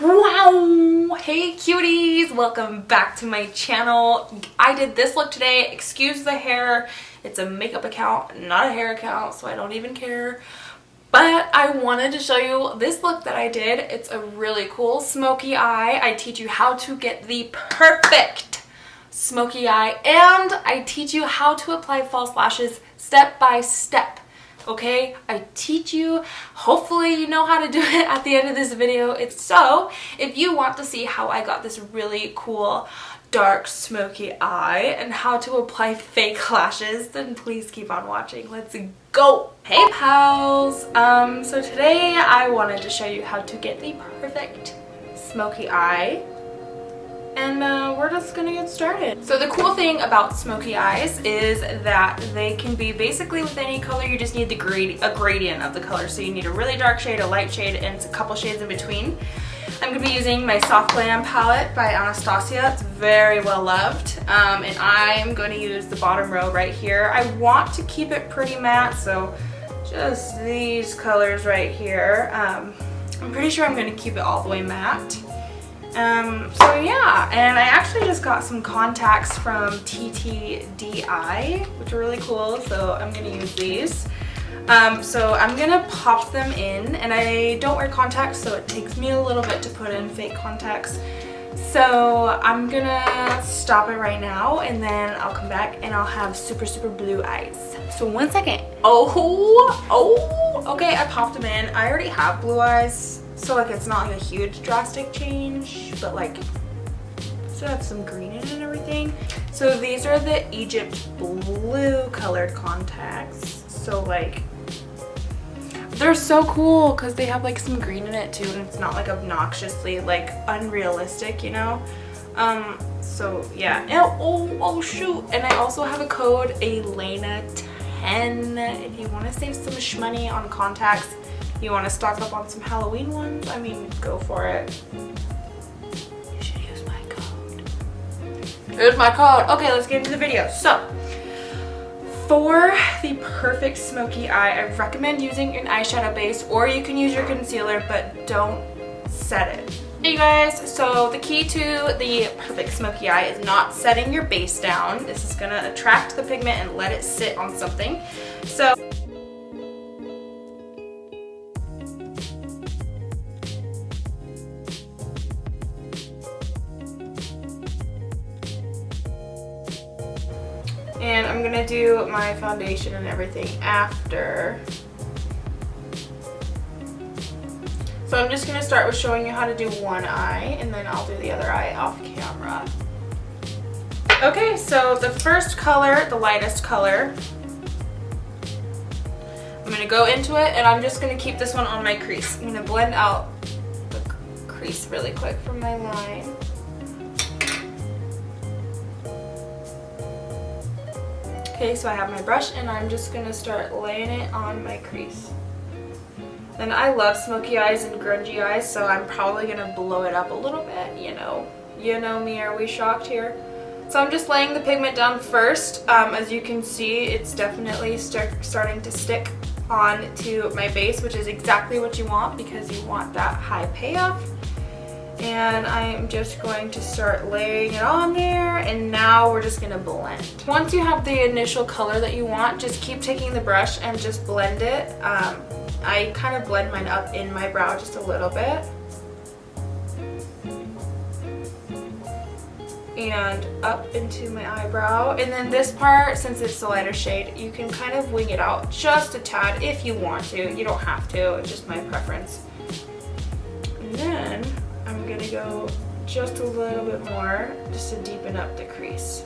Wow! Hey cuties! Welcome back to my channel. I did this look today. Excuse the hair. It's a makeup account, not a hair account, so I don't even care. But I wanted to show you this look that I did. It's a really cool smoky eye. I teach you how to get the perfect smoky eye, and I teach you how to apply false lashes step by step. Okay, I teach you. Hopefully you know how to do it at the end of this video. So if you want to see how I got this really cool dark smoky eye and how to apply fake lashes, then please keep on watching. Let's go. Hey pals, so today I wanted to show you how to get the perfect smoky eye. And we're just gonna get started. So the cool thing about smoky eyes is that they can be basically with any color. You just need a gradient of the color. So you need a really dark shade, a light shade, and a couple shades in between. I'm gonna be using my Soft Glam palette by Anastasia. It's very well loved. And I'm going to use the bottom row right here. I want to keep it pretty matte, so just these colors right here. I'm pretty sure I'm gonna keep it all the way matte. So yeah, and I actually just got some contacts from TTDEYE, which are really cool, so I'm gonna use these. So I'm gonna pop them in, and I don't wear contacts, so it takes me a little bit to put in fake contacts. So I'm gonna stop it right now, and then I'll come back and I'll have super blue eyes. So 1 second. Oh, okay, I popped them in. I already have blue eyes. So like it's not like a huge drastic change, but like still have some green in it and everything. So these are the Egypt blue colored contacts. So like they're so cool because they have like some green in it too, and it's not like obnoxiously like unrealistic, you know. So yeah. Oh shoot! And I also have a code Elena10 if you want to save some shmoney on contacts. You want to stock up on some Halloween ones? I mean, go for it. You should use my code. Here's my code. Okay, let's get into the video. So, for the perfect smoky eye, I recommend using an eyeshadow base, or you can use your concealer, but don't set it. Hey you guys, so the key to the perfect smoky eye is not setting your base down. This is going to attract the pigment and let it sit on something. So and I'm gonna do my foundation and everything after. So I'm just gonna start with showing you how to do one eye, and then I'll do the other eye off camera. Okay, so the first color, the lightest color, I'm gonna go into it, and I'm just gonna keep this one on my crease. I'm gonna blend out the crease really quick from my line. Okay, so I have my brush, and I'm just gonna start laying it on my crease. And I love smoky eyes and grungy eyes, so I'm probably gonna blow it up a little bit, you know. You know me, are we shocked here? So I'm just laying the pigment down first. As you can see, it's definitely starting to stick onto my base, which is exactly what you want because you want that high payoff. And I'm just going to start laying it on there, and now we're just gonna blend. Once you have the initial color that you want, just keep taking the brush and just blend it. I kind of blend mine up in my brow just a little bit. And up into my eyebrow. And then this part, since it's a lighter shade, you can kind of wing it out just a tad if you want to. You don't have to, it's just my preference. And then I'm gonna go just a little bit more just to deepen up the crease.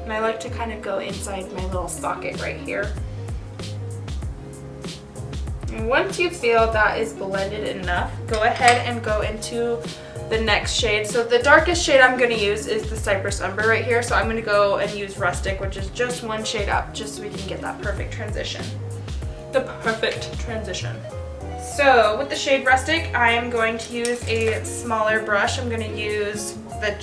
And I like to kind of go inside my little socket right here. And once you feel that is blended enough, go ahead and go into the next shade. So the darkest shade I'm going to use is the Cypress Umber right here. So I'm going to go and use Rustic, which is just one shade up, just so we can get that perfect transition. The perfect transition. So with the shade Rustic, I am going to use a smaller brush. I'm going to use the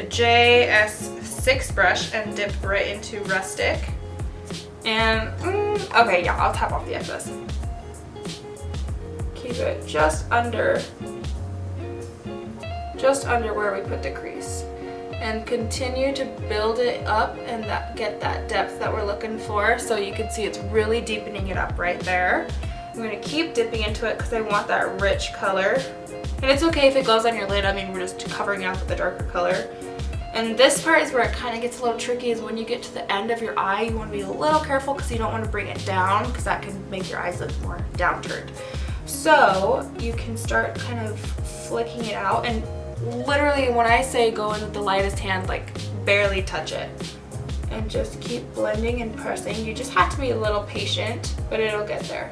JS6 brush and dip right into Rustic. And, okay, yeah, I'll tap off the excess. Keep it just under where we put the crease. And continue to build it up and get that depth that we're looking for. So you can see it's really deepening it up right there. I'm going to keep dipping into it because I want that rich color. And it's okay if it goes on your lid. I mean, we're just covering it up with a darker color. And this part is where it kind of gets a little tricky, is when you get to the end of your eye, you want to be a little careful because you don't want to bring it down, because that can make your eyes look more downturned. So you can start kind of flicking it out, and literally when I say go in with the lightest hand, like barely touch it. And just keep blending and pressing. You just have to be a little patient, but it'll get there.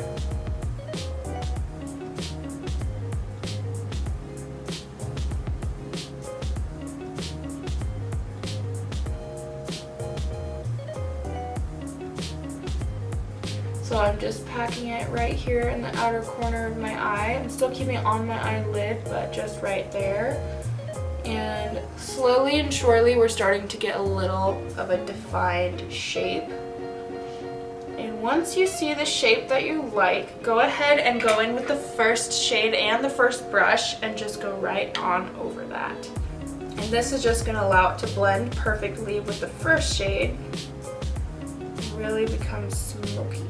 So I'm just packing it right here in the outer corner of my eye. I'm still keeping it on my eyelid, but just right there. And slowly and surely we're starting to get a little of a defined shape. And once you see the shape that you like, go ahead and go in with the first shade and the first brush and just go right on over that. And this is just going to allow it to blend perfectly with the first shade and really become smoky.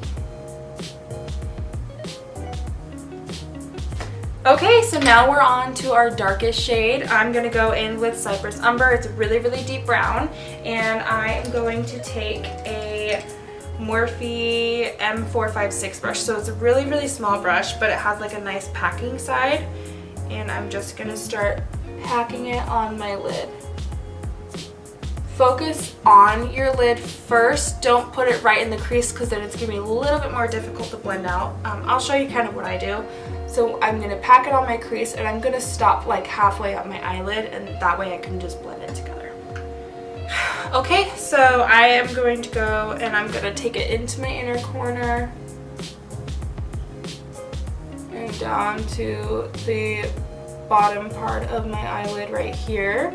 Okay, so now we're on to our darkest shade. I'm going to go in with Cypress Umber. It's a really, really deep brown. And I am going to take a Morphe M456 brush. So it's a really, really small brush, but it has like a nice packing side. And I'm just going to start packing it on my lid. Focus on your lid first. Don't put it right in the crease because then it's going to be a little bit more difficult to blend out. I'll show you kind of what I do. So I'm going to pack it on my crease and I'm going to stop like halfway up my eyelid, and that way I can just blend it together. Okay, so I am going to go and I'm going to take it into my inner corner and down to the bottom part of my eyelid right here.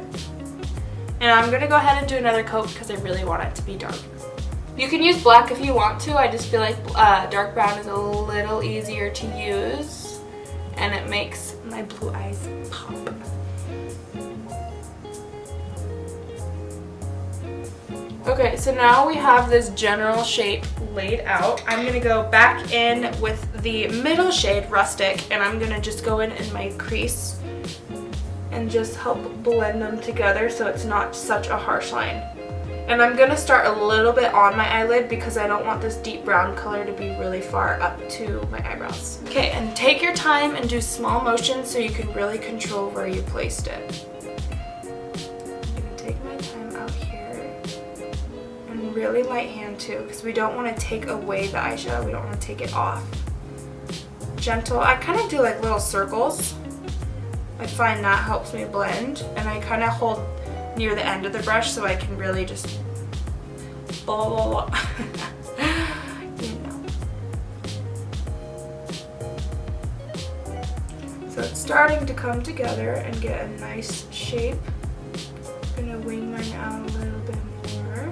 And I'm going to go ahead and do another coat because I really want it to be dark. You can use black if you want to. I just feel like dark brown is a little easier to use. And it makes my blue eyes pop. Okay, so now we have this general shape laid out. I'm going to go back in with the middle shade, Rustic, and I'm going to just go in my crease and just help blend them together so it's not such a harsh line. And I'm going to start a little bit on my eyelid because I don't want this deep brown color to be really far up to my eyebrows. Okay, and take your time and do small motions so you can really control where you placed it. I'm going to take my time out here and really light hand too, because we don't want to take away the eyeshadow, we don't want to take it off. Gentle, I kind of do like little circles. I find that helps me blend, and I kind of hold near the end of the brush so I can really just blah blah blah. You know. So it's starting to come together and get a nice shape. I'm gonna wing mine out a little bit more.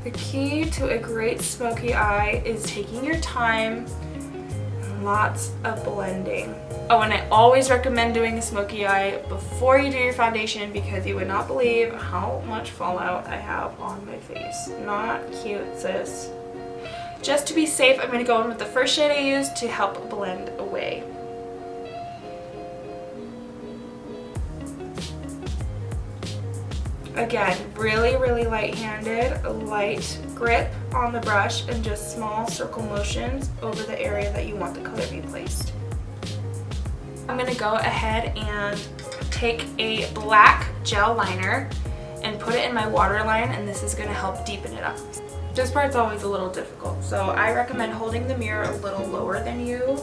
The key to a great smoky eye is taking your time and lots of blending. Oh, and I always recommend doing a smoky eye before you do your foundation because you would not believe how much fallout I have on my face. Not cute, sis. Just to be safe, I'm going to go in with the first shade I used to help blend away. Again, really, really light-handed, light grip on the brush, and just small circle motions over the area that you want the color to be placed. I'm going to go ahead and take a black gel liner and put it in my waterline, and this is going to help deepen it up. This part's always a little difficult, so I recommend holding the mirror a little lower than you.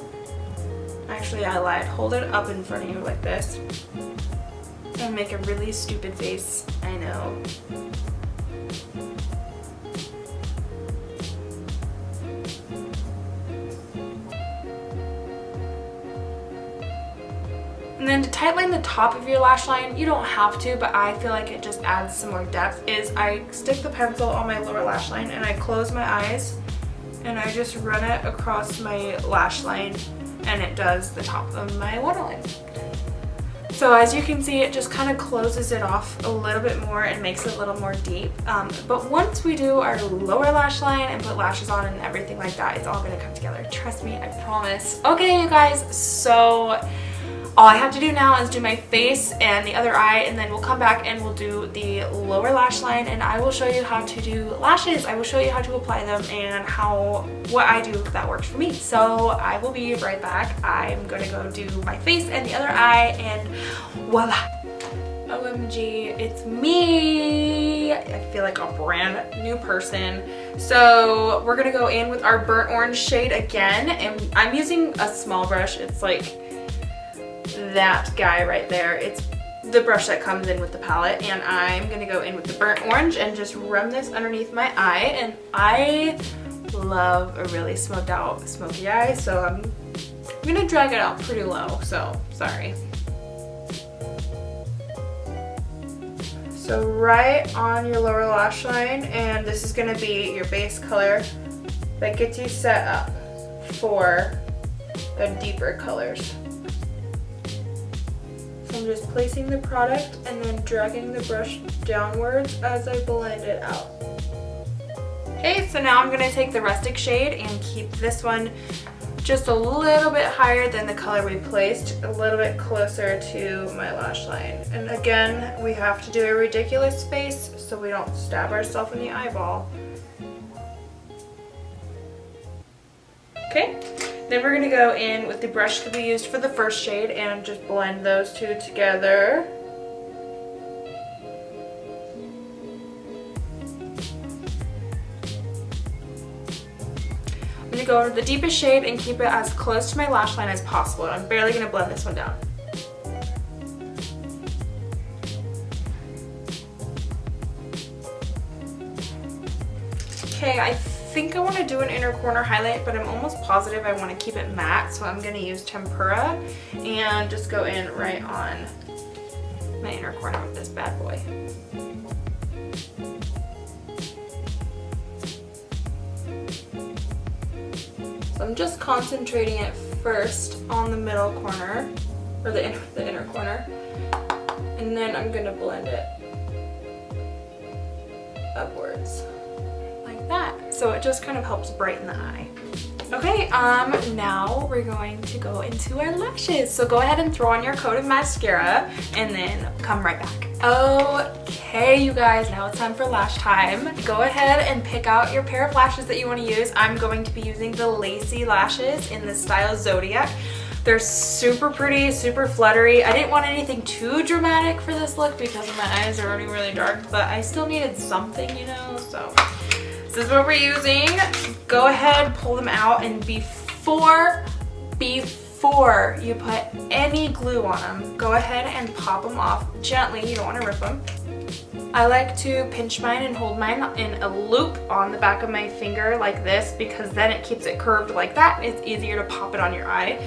Actually, I lied. Hold it up in front of you like this and make a really stupid face. I know. And then to tightline the top of your lash line, you don't have to, but I feel like it just adds some more depth, is I stick the pencil on my lower lash line and I close my eyes and I just run it across my lash line and it does the top of my waterline. So as you can see, it just kind of closes it off a little bit more and makes it a little more deep. But once we do our lower lash line and put lashes on and everything like that, it's all gonna come together. Trust me, I promise. Okay, you guys, so all I have to do now is do my face and the other eye, and then we'll come back and we'll do the lower lash line, and I will show you how to do lashes. I will show you how to apply them and what I do that works for me. So I will be right back. I'm gonna go do my face and the other eye, and voila. OMG, it's me. I feel like a brand new person. So we're gonna go in with our burnt orange shade again, and I'm using a small brush. It's like that guy right there. It's the brush that comes in with the palette, and I'm gonna go in with the burnt orange and just run this underneath my eye. And I love a really smoked out smoky eye, so I'm gonna drag it out pretty low, so sorry. So right on your lower lash line, and this is gonna be your base color that gets you set up for the deeper colors. I'm just placing the product and then dragging the brush downwards as I blend it out. Okay, so now I'm going to take the rustic shade and keep this one just a little bit higher than the color we placed, a little bit closer to my lash line. And again, we have to do a ridiculous space so we don't stab ourselves in the eyeball. Okay. Then we're going to go in with the brush that we used for the first shade and just blend those two together. I'm going to go to the deepest shade and keep it as close to my lash line as possible. I'm barely going to blend this one down. Okay, I think I want to do an inner corner highlight, but I'm almost positive I want to keep it matte, so I'm going to use tempera and just go in right on my inner corner with this bad boy. So I'm just concentrating it first on the middle corner, or the inner corner, and then I'm going to blend it upwards. That. So it just kind of helps brighten the eye. Okay, now we're going to go into our lashes. So go ahead and throw on your coat of mascara and then come right back. Okay, you guys, now it's time for lash time. Go ahead and pick out your pair of lashes that you want to use. I'm going to be using the Lacy Lashes in the style Zodiac. They're super pretty, super fluttery. I didn't want anything too dramatic for this look because my eyes are already really dark, but I still needed something, you know, so this is what we're using. Go ahead, pull them out, and before you put any glue on them, go ahead and pop them off gently. You don't want to rip them. I like to pinch mine and hold mine in a loop on the back of my finger like this, because then it keeps it curved like that. It's easier to pop it on your eye.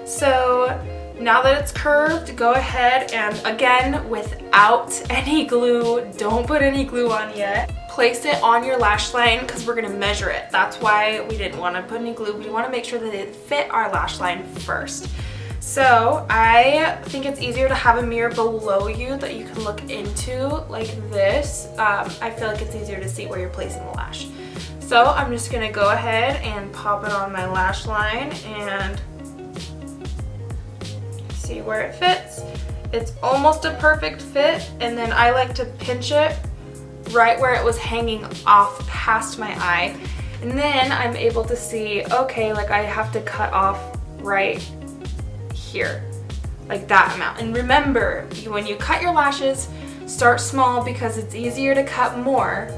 So now that it's curved, go ahead and, again, without any glue, don't put any glue on yet. Place it on your lash line because we're going to measure it. That's why we didn't want to put any glue. We want to make sure that it fit our lash line first. So I think it's easier to have a mirror below you that you can look into like this. I feel like it's easier to see where you're placing the lash. So I'm just going to go ahead and pop it on my lash line and see where it fits. It's almost a perfect fit, and then I like to pinch it right where it was hanging off past my eye, and then I'm able to see, okay, like I have to cut off right here, like that amount. And remember, when you cut your lashes, start small because it's easier to cut more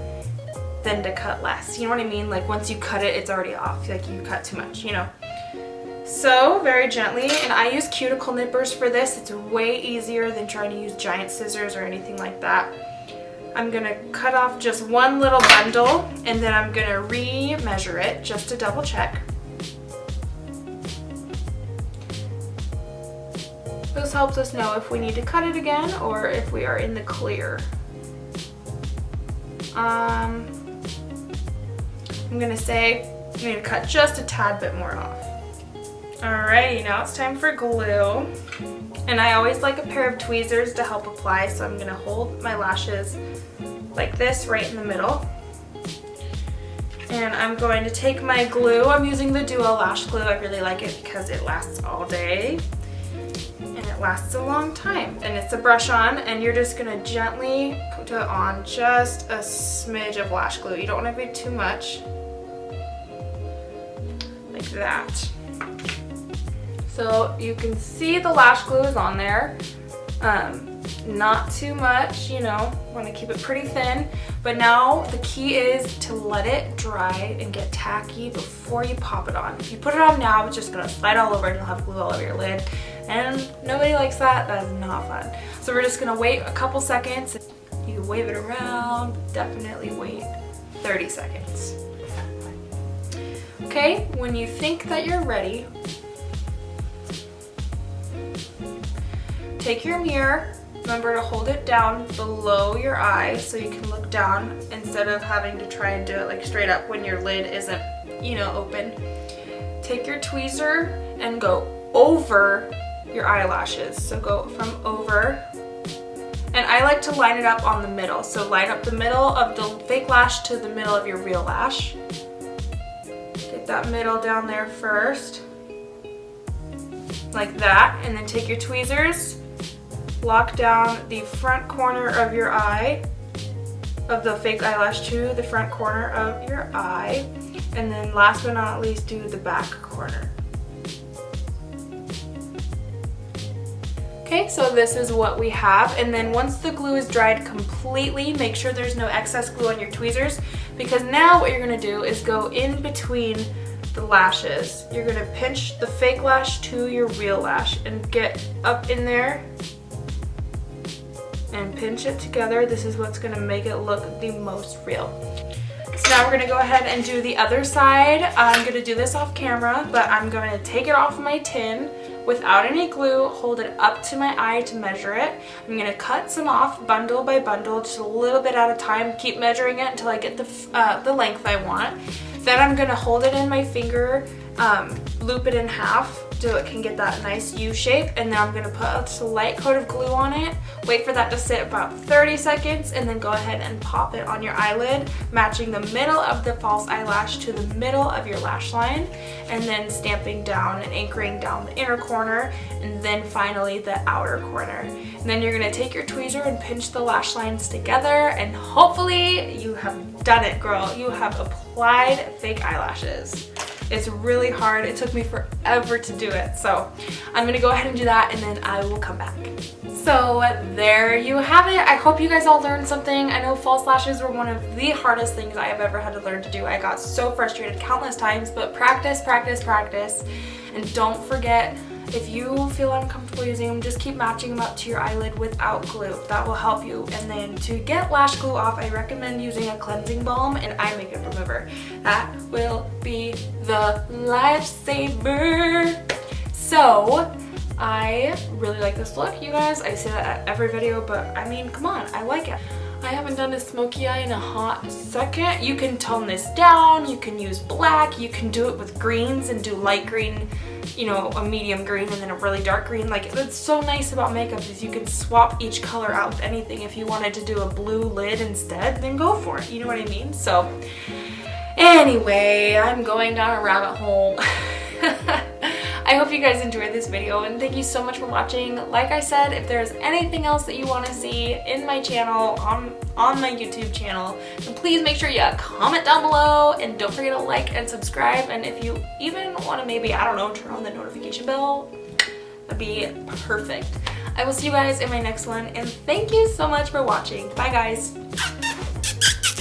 than to cut less. You know what I mean? Like once you cut it, it's already off, like you cut too much, you know. So very gently, and I use cuticle nippers for this. It's way easier than trying to use giant scissors or anything like that. I'm gonna cut off just one little bundle, and then I'm gonna re-measure it just to double check. This helps us know if we need to cut it again or if we are in the clear. I'm gonna say I'm gonna cut just a tad bit more off. Alrighty, now it's time for glue. And I always like a pair of tweezers to help apply, so I'm gonna hold my lashes like this right in the middle. And I'm going to take my glue. I'm using the Duo Lash Glue. I really like it because it lasts all day and it lasts a long time. And it's a brush on, and you're just gonna gently put on just a smidge of lash glue. You don't want to be too much, like that. So you can see the lash glue is on there. Not too much, you know, want to keep it pretty thin. But now the key is to let it dry and get tacky before you pop it on. If you put it on now, it's just going to slide all over and you'll have glue all over your lid. And nobody likes that. That is not fun. So we're just going to wait a couple seconds. You can wave it around. Definitely wait 30 seconds. Okay, when you think that you're ready, take your mirror. Remember to hold it down below your eye so you can look down instead of having to try and do it like straight up when your lid isn't, you know, open. Take your tweezer and go over your eyelashes. So go from over. And I like to line it up on the middle. So line up the middle of the fake lash to the middle of your real lash. Get that middle down there first. Like that. And then take your tweezers. Lock down the front corner of your eye, of the fake eyelash to the front corner of your eye. And then last but not least, do the back corner. Okay, so this is what we have. And then once the glue is dried completely, make sure there's no excess glue on your tweezers, because now what you're gonna do is go in between the lashes. You're gonna pinch the fake lash to your real lash and get up in there and pinch it together. This is what's gonna make it look the most real. So now we're gonna go ahead and do the other side. I'm gonna do this off camera, but I'm gonna take it off my tin without any glue, hold it up to my eye to measure it. I'm gonna cut some off bundle by bundle, just a little bit at a time. Keep measuring it until I get the length I want. Then I'm gonna hold it in my finger, loop it in half so it can get that nice U shape, and then I'm gonna put a light coat of glue on it, wait for that to sit about 30 seconds, and then go ahead and pop it on your eyelid, matching the middle of the false eyelash to the middle of your lash line, and then stamping down and anchoring down the inner corner, and then finally the outer corner. And then you're gonna take your tweezer and pinch the lash lines together, and hopefully you have done it, girl. You have applied fake eyelashes. It's really hard. It took me forever to do it. So I'm gonna go ahead and do that, and then I will come back. So there you have it. I hope you guys all learned something. I know false lashes were one of the hardest things I have ever had to learn to do. I got so frustrated countless times, but practice, practice, practice. And don't forget, if you feel uncomfortable using them, just keep matching them up to your eyelid without glue. That will help you. And then to get lash glue off, I recommend using a cleansing balm and eye makeup remover. That will be the lifesaver. So I really like this look, you guys. I say that at every video, but I mean, come on, I like it. I haven't done a smoky eye in a hot second. You can tone this down, you can use black, you can do it with greens and do light green, you know, a medium green and then a really dark green. Like, that's so nice about makeup is you can swap each color out with anything. If you wanted to do a blue lid instead, then go for it, you know what I mean? So anyway, I'm going down a rabbit hole. I hope you guys enjoyed this video, and thank you so much for watching. Like I said, if there's anything else that you want to see in my channel, on my YouTube channel, then please make sure you comment down below, and don't forget to like and subscribe. And if you even want to maybe, I don't know, turn on the notification bell, that'd be perfect. I will see you guys in my next one, and thank you so much for watching. Bye guys.